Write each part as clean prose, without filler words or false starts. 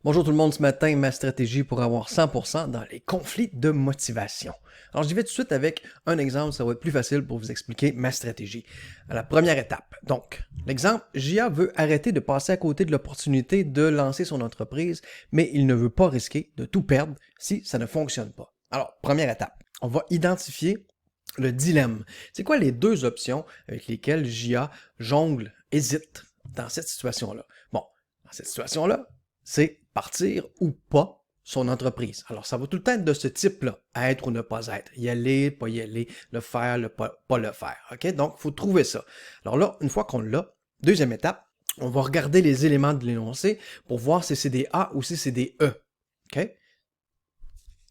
Bonjour tout le monde, ce matin, ma stratégie pour avoir 100% dans les conflits de motivation. Alors j'y vais tout de suite avec un exemple, ça va être plus facile pour vous expliquer ma stratégie. À la première étape, donc, l'exemple, Gia veut arrêter de passer à côté de l'opportunité de lancer son entreprise, mais il ne veut pas risquer de tout perdre si ça ne fonctionne pas. Alors, première étape, on va identifier le dilemme. C'est quoi les deux options avec lesquelles Gia jongle, hésite dans cette situation-là? Bon, dans cette situation-là, c'est partir ou pas son entreprise. Alors, ça va tout le temps être de ce type-là, être ou ne pas être, y aller, pas y aller, le faire, pas le faire. OK? Donc, il faut trouver ça. Alors là, une fois qu'on l'a, deuxième étape, on va regarder les éléments de l'énoncé pour voir si c'est des A ou si c'est des E. OK?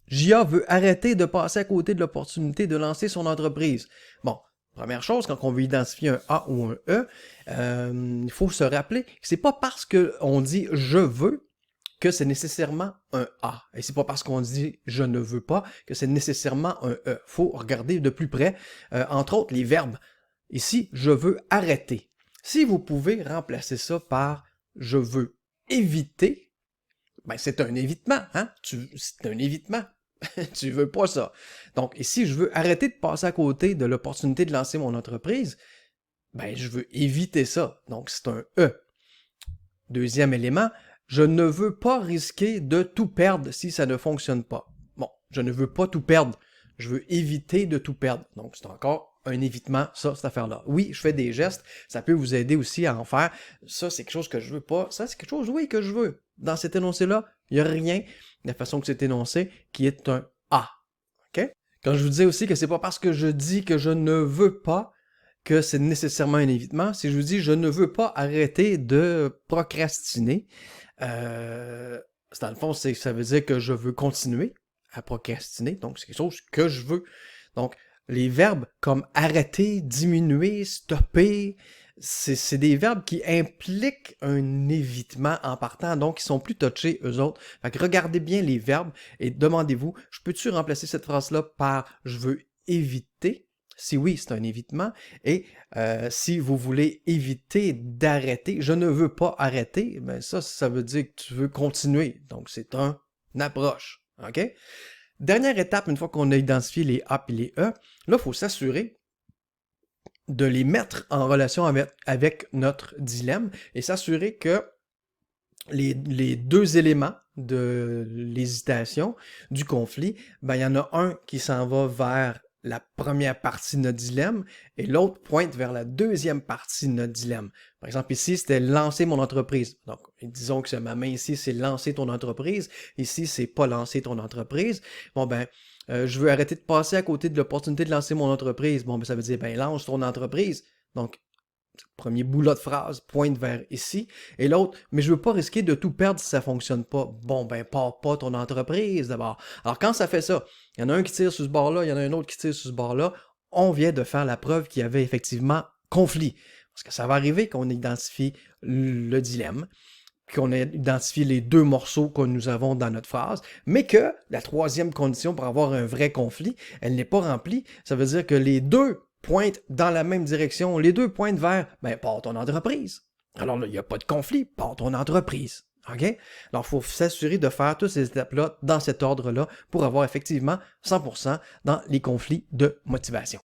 Gia veut arrêter de passer à côté de l'opportunité de lancer son entreprise. Bon, première chose, quand on veut identifier un A ou un E, il faut se rappeler que c'est pas parce qu'on dit « je veux » que c'est nécessairement un A. Et c'est pas parce qu'on dit « je ne veux pas » que c'est nécessairement un E. Il faut regarder de plus près, entre autres, les verbes. Ici, « je veux arrêter ». Si vous pouvez remplacer ça par « je veux éviter », ben c'est un évitement, hein? C'est un évitement. Tu veux pas ça. Donc, ici, je veux arrêter de passer à côté de l'opportunité de lancer mon entreprise, ben je veux éviter ça. Donc, c'est un E. Deuxième élément, je ne veux pas risquer de tout perdre si ça ne fonctionne pas. Bon, je ne veux pas tout perdre. Je veux éviter de tout perdre. Donc, c'est encore un évitement, ça, cette affaire-là. Oui, je fais des gestes, ça peut vous aider aussi à en faire. Ça, c'est quelque chose que je veux pas. Ça, c'est quelque chose, oui, que je veux. Dans cet énoncé-là, il n'y a rien de la façon que c'est énoncé qui est un A. OK? Quand je vous disais aussi que c'est pas parce que je dis que je ne veux pas que c'est nécessairement un évitement. Si je vous dis je ne veux pas arrêter de procrastiner, dans le fond, ça veut dire que je veux continuer à procrastiner. Donc, c'est quelque chose que je veux. Donc, les verbes comme arrêter, diminuer, stopper, c'est des verbes qui impliquent un évitement en partant, donc ils sont plus touchés, eux autres. Fait que regardez bien les verbes et demandez-vous, je peux-tu remplacer cette phrase-là par « je veux éviter » ? Si oui, c'est un évitement. Et si vous voulez éviter d'arrêter, je ne veux pas arrêter, ben ça veut dire que tu veux continuer. Donc, c'est une approche. OK? Dernière étape, une fois qu'on a identifié les A et les E, là, il faut s'assurer de les mettre en relation avec notre dilemme et s'assurer que les deux éléments de l'hésitation, du conflit, ben, il y en a un qui s'en va vers la première partie de notre dilemme et l'autre pointe vers la deuxième partie de notre dilemme. Par exemple, ici, c'était lancer mon entreprise. Donc, disons que ma main ici, c'est lancer ton entreprise. Ici, c'est pas lancer ton entreprise. Bon, ben, je veux arrêter de passer à côté de l'opportunité de lancer mon entreprise. Bon, ben, ça veut dire, ben, lance ton entreprise. Donc, premier bout-là de phrase pointe vers ici. Et l'autre, mais je veux pas risquer de tout perdre si ça fonctionne pas. Bon, ben, pars pas ton entreprise d'abord. Alors, quand ça fait ça, il y en a un qui tire sur ce bord-là, il y en a un autre qui tire sur ce bord-là, on vient de faire la preuve qu'il y avait effectivement conflit. Parce que ça va arriver qu'on identifie le dilemme, qu'on a identifié les deux morceaux que nous avons dans notre phrase, mais que la troisième condition pour avoir un vrai conflit, elle n'est pas remplie. Ça veut dire que les deux pointent dans la même direction. Les deux pointent vers, ben, pars ton entreprise. Alors là, il n'y a pas de conflit, pars ton entreprise. OK? Alors, il faut s'assurer de faire toutes ces étapes-là dans cet ordre-là pour avoir effectivement 100% dans les conflits de motivation.